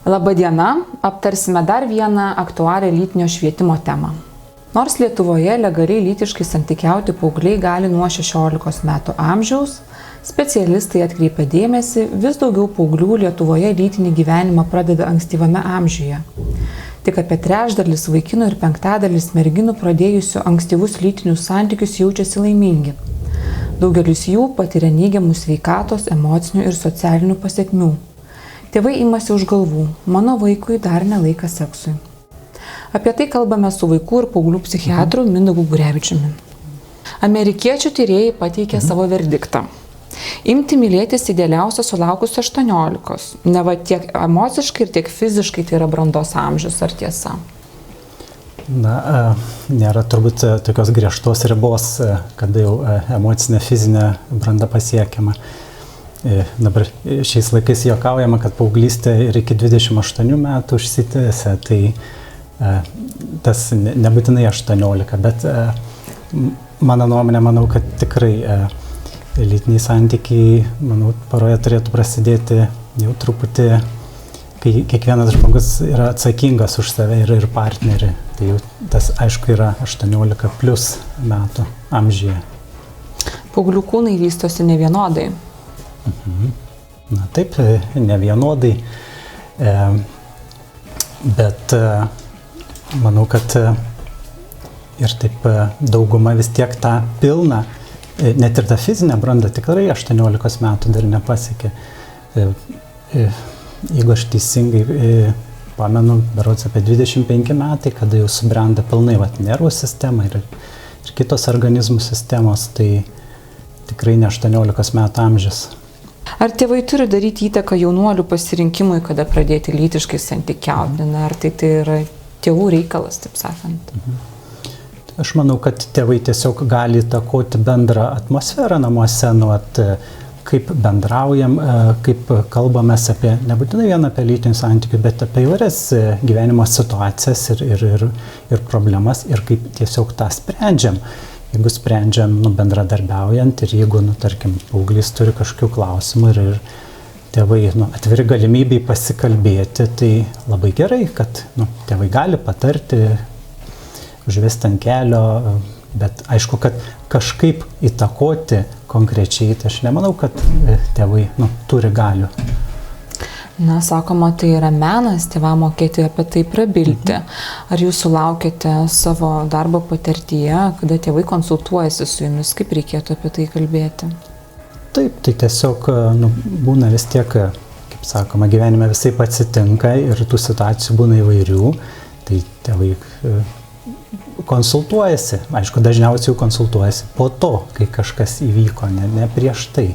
Labadiena, aptarsime dar vieną aktualią lytinio švietimo temą. Nors Lietuvoje legaliai lytiškai santykiauti paaugliai gali nuo 16 metų amžiaus, specialistai atkreipia dėmesį, vis daugiau paauglių Lietuvoje lytinį gyvenimą pradeda ankstyvame amžiuje. Tik apie trečdalis vaikinų ir penktadalis merginų pradėjusių ankstyvus lytinius santykius jaučiasi laimingi. Daugelis jų patiria neigiamų sveikatos, emocinių ir socialinių pasekmių. Tėvai imasi už galvų, mano vaikui dar nelaikas seksui. Apie tai kalbame su vaikų ir paauglių psichiatru Mindaugu Gurevičiumi. Amerikiečių tyrėjai pateikė savo verdiktą. Imti mylėtis idealiausia sulaukus 18. Neva tiek emociškai ir tiek fiziškai tai yra brandos amžius, ar tiesa? Nėra turbūt tokios griežtos ribos, kada jau emocinė, fizinė branda pasiekiama. Dabar šiais laikais juokaujama, kad paauglystė ir iki 28 metų užsitęsia, tai tas nebūtinai 18, bet mano nuomonė, manau, kad tikrai lytiniai santykiai, poroje turėtų prasidėti jau truputį, kai kiekvienas žmogus yra atsakingas už save ir partnerį. Tai jau tas, aišku, yra 18 plus metų amžiuje. Paauglių kūnai vystosi nevienodai. Na taip, nevienodai, bet manau, kad ir taip dauguma vis tiek tą pilną, net ir tą fizinę brandą tikrai 18 metų dar nepasiekė. Jeigu aš teisingai pamenu, berods apie 25 metai, kada jau subrenda pilnai nervų sistema ir kitos organizmų sistemos, tai tikrai ne 18 metų amžius. Ar tėvai turi daryti įtaką jaunuolių pasirinkimui, kada pradėti lytiškai santykiauti? Ar tai yra tėvų reikalas, taip sakant? Aš manau, kad tėvai tiesiog gali įtakoti bendrą atmosferą namuose, kaip bendraujam, kaip kalbamės apie, nebūtinai vien apie lytinius santykius, bet apie įvairias gyvenimo situacijas ir problemas ir kaip tiesiog tą sprendžiam. Jeigu sprendžiam bendradarbiaujant ir jeigu, tarkim, paauglys turi kažkokių klausimų ir tėvai atviri galimybei pasikalbėti, tai labai gerai, kad tėvai gali patarti, užvesti ant kelio, bet aišku, kad kažkaip įtakoti konkrečiai, tai aš nemanau, kad tėvai turi galių. Sakoma, tai yra menas tėvam mokėti apie tai prabilti. Ar jūs sulaukėte savo darbo patirtyje, kada tėvai konsultuojasi su jumis, kaip reikėtų apie tai kalbėti? Taip, tai tiesiog būna vis tiek, kaip sakoma, gyvenime visai atsitinka ir tų situacijų būna įvairių, tai tėvai konsultuojasi, aišku, dažniausiai jau konsultuojasi po to, kai kažkas įvyko, ne prieš tai.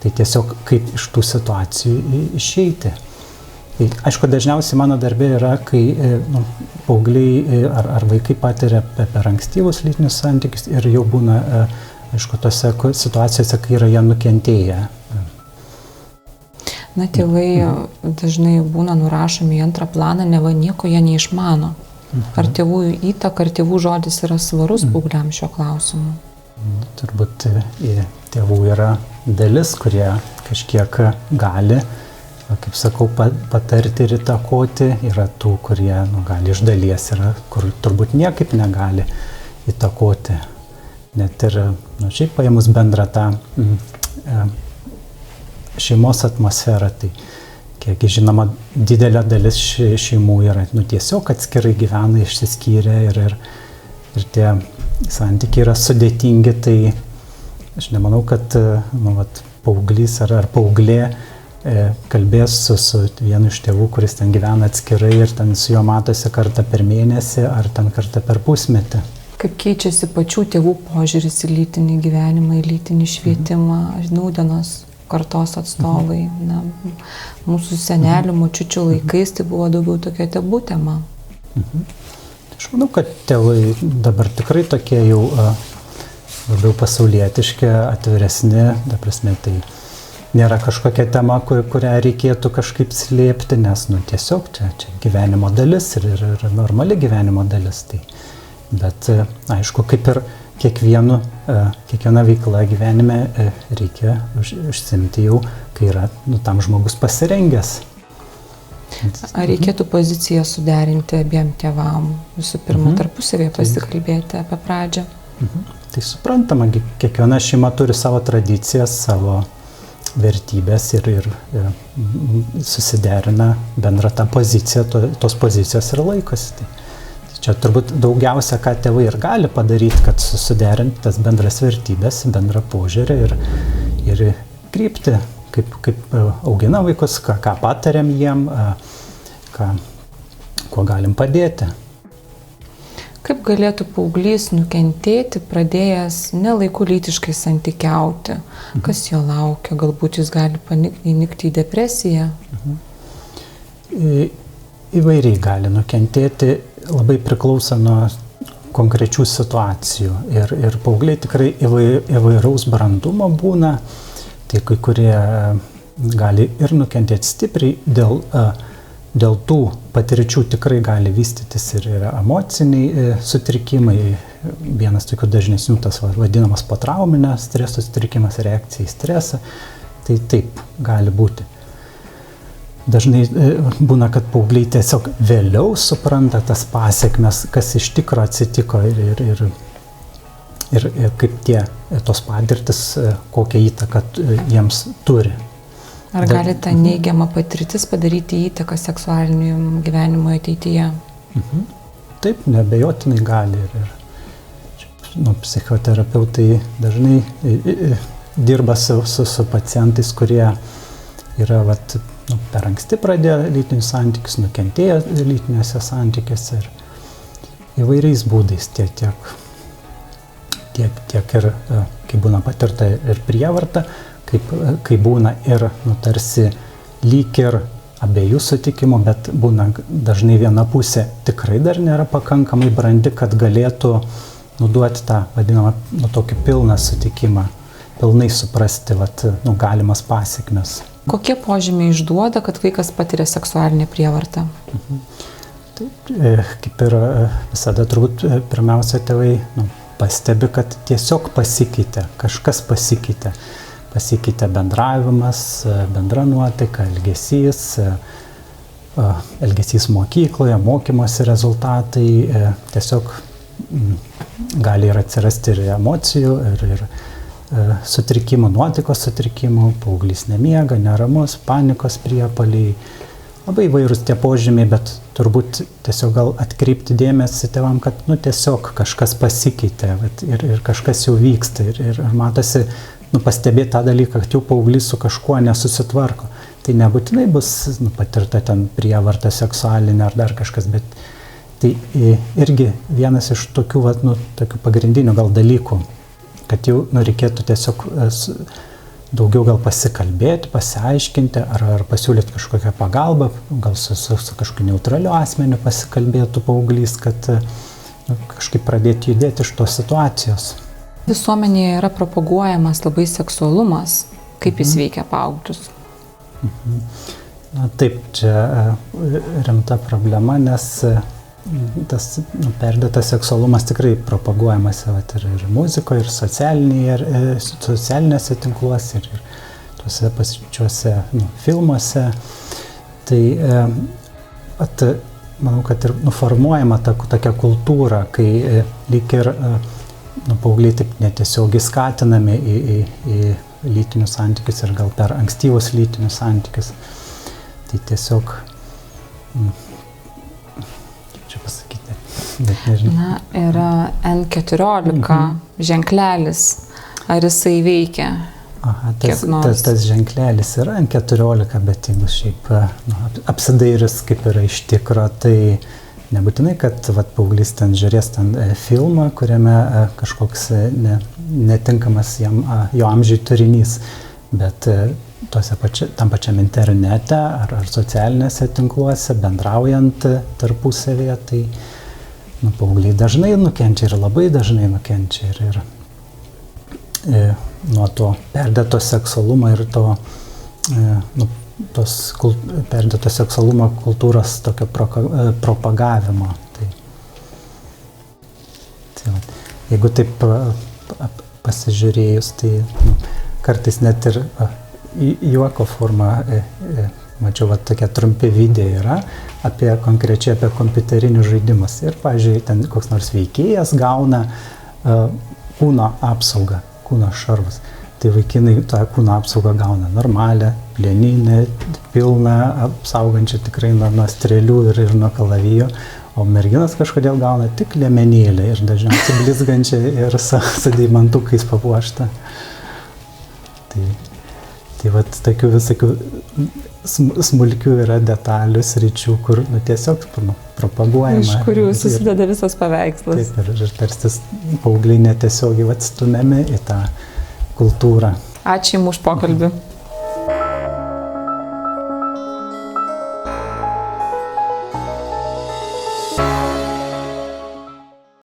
Tai tiesiog kaip iš tų situacijų išeiti. Tai, aišku, dažniausiai mano darbė yra, kai paaugliai ar vaikai patiria per ankstyvus lytinius santykius ir jau būna, aišku, tose situacijose, kai yra jie nukentėję. Tėvai dažnai būna nurašomi į antrą planą, neva nieko jie neišmano. Ar tėvų įtaka, ar tėvų žodis yra svarus paaugliam šio klausimu? Turbūt tėvų yra dalis, kurie kažkiek gali, kaip sakau, patarti ir įtakoti. Yra tų, kurie gali iš dalies, yra, kur turbūt niekaip negali įtakoti. Net ir, šiaip paėmus bendrą tą šeimos atmosferą, tai kiek žinoma, didelė dalis šeimų yra tiesiog atskirai gyvena, išsiskyrę ir tie santykiai yra sudėtingi, tai aš nemanau, kad paauglys ar paauglė kalbės su vienu iš tėvų, kuris ten gyvena atskirai ir ten su juo matosi kartą per mėnesį ar ten kartą per pusmetį. Kaip keičiasi pačių tėvų požiūris į lytinį gyvenimą, į lytinį švietimą, nūdienos kartos atstovai. Mūsų senelių, močiučių laikais tai buvo daugiau tokia tabų tema. Aš manau, kad tėvai dabar tikrai tokie jau labiau pasaulietiški, atviresni, ta prasme, tai nėra kažkokia tema, kurią reikėtų kažkaip slėpti, nes tiesiog čia gyvenimo dalis ir normali gyvenimo dalis. Tai. Bet aišku, kaip ir kiekviena veikla gyvenime reikia užsiimti jau, kai yra tam žmogus pasirengęs. Ar reikėtų poziciją suderinti abiem tėvam? Visų pirma, tarpusavėje pasikalbėti apie pradžią. Tai suprantama, kiekviena šeima turi savo tradicijas, savo vertybės ir susiderina bendrą tą poziciją, tos pozicijos ir laikosi. Tai čia turbūt daugiausia, ką tėvai ir gali padaryti, kad susiderinti tas bendras vertybės, bendrą požiūrį ir kryptį, kaip augina vaikus, ką patariam jiem, kuo galim padėti. Kaip galėtų paauglys nukentėti, pradėjęs nelaiku lytiškai santykiauti? Kas jo laukia? Galbūt jis gali įnikti į depresiją? Įvairiai gali nukentėti, labai priklauso nuo konkrečių situacijų. Ir paaugliai tikrai įvairaus brandumo būna, tai kai kurie gali ir nukentėti stipriai dėl tų patirčių tikrai gali vystytis ir emociniai sutrikimai. Vienas tokių dažnesnių tas vadinamas potrauminio streso sutrikimas, reakcija į stresą. Tai taip gali būti. Dažnai būna, kad paaugliai tiesiog vėliau supranta tas pasekmes, kas iš tikro atsitiko ir kaip tos patirtis, kokią įtaką jiems turi. Ar gali ta neigiama patirtis padaryti įtaką seksualiniam gyvenimui ateityje? Taip, neabejotinai gali. Psichoterapeutai dažnai dirba su pacientais, kurie yra per anksti pradėję lytinius santykius, nukentėję lytiniuose santykiuose ir įvairiais būdais tiek ir kai būna patirta ir prievarta, kai būna ir tarsi lyg ir abiejų sutikimų, bet būna dažnai viena pusė tikrai dar nėra pakankamai brandi, kad galėtų duoti tą vadinamą tokį pilną sutikimą, pilnai suprasti galimas pasekmes. Kokie požymiai išduoda, kad vaikas patiria seksualinę prievartą? Taip, kaip ir visada turbūt pirmiausia tėvai pastebi, kad tiesiog pasikeitė, kažkas pasikeitė. Pasikeitė bendravimas, bendra nuotaika, elgesys mokykloje, mokymosi rezultatai, tiesiog gali ir atsirasti ir emocijų, ir sutrikimų, nuotaikos sutrikimų, paauglys nemiega, neramus, panikos priepuoliai, labai įvairūs tie požymiai, bet turbūt tiesiog gal atkreipti dėmesį tėvam, kad tiesiog kažkas pasikeitė ir kažkas jau vyksta ir matosi, pastebėti tą dalyką, kad jau paauglys su kažkuo nesusitvarko. Tai nebūtinai bus patirta ten prievarta seksualinė ar dar kažkas, bet tai irgi vienas iš tokių pagrindinių gal dalykų, kad jau reikėtų tiesiog daugiau gal pasikalbėti, pasiaiškinti ar pasiūlyti kažkokią pagalbą, gal su kažkokiu neutraliu asmeniu pasikalbėtų paauglys, kad kažkaip pradėti judėti iš tos situacijos. Visuomenėje yra propaguojamas labai seksualumas. Kaip jis veikia paauglius? Taip, čia rimta problema, nes tas perdėtas seksualumas tikrai propaguojamas ir muzikoje, ir socialinėse tinkluose, ir tuose pačiuose filmuose. Tai manau, kad ir formuojama tokia kultūra, kai lyg ir paaugliai taip netiesiogiai skatinami į lytinius santykius ir gal per ankstyvus lytinius santykius. Tai tiesiog, kaip čia pasakyti, bet nežinau. Yra N14 ženklelis. Ar jisai veikia? Tas ženklelis yra N14, bet jeigu šiaip apsidairis kaip yra iš tikro, tai nebūtinai, kad paauglys ten žiūrės filmą, kuriame kažkoks netinkamas jo amžiui turinys, bet tam pačiam internete ar socialinėse tinkluose, bendraujant tarpusavėje, tai paaugliai dažnai nukenčia ir labai dažnai nukenčia ir nuo to perdėto seksualumo ir tos perdėto seksualumo kultūros tokio propagavimo. Tai jeigu taip pasižiūrėjus, tai kartais net ir juoko forma mačiau, va, tokie trumpi video yra konkrečiai apie kompiuterinius žaidimus. Ir, pavyzdžiui, ten koks nors veikėjas gauna kūno apsaugą, kūno šarvus. Tai vaikinai tą kūno apsaugą gauna normalią, plieninę, pilną, apsaugančią tikrai nuo strėlių ir nuo kalavijo. O merginas kažkodėl gauna tik liemenėlę ir dažniausiai blizgančią ir su deimantukais papuoštą. Tai vat tokių visokių smulkių yra detalių sričių, kur tiesiog propaguojama. Iš kurių susideda visas paveikslas. Taip, ir tarsi paaugliai netiesiogiai atstumiami į tą kultūrą. Ačiū Jums už pokalbį.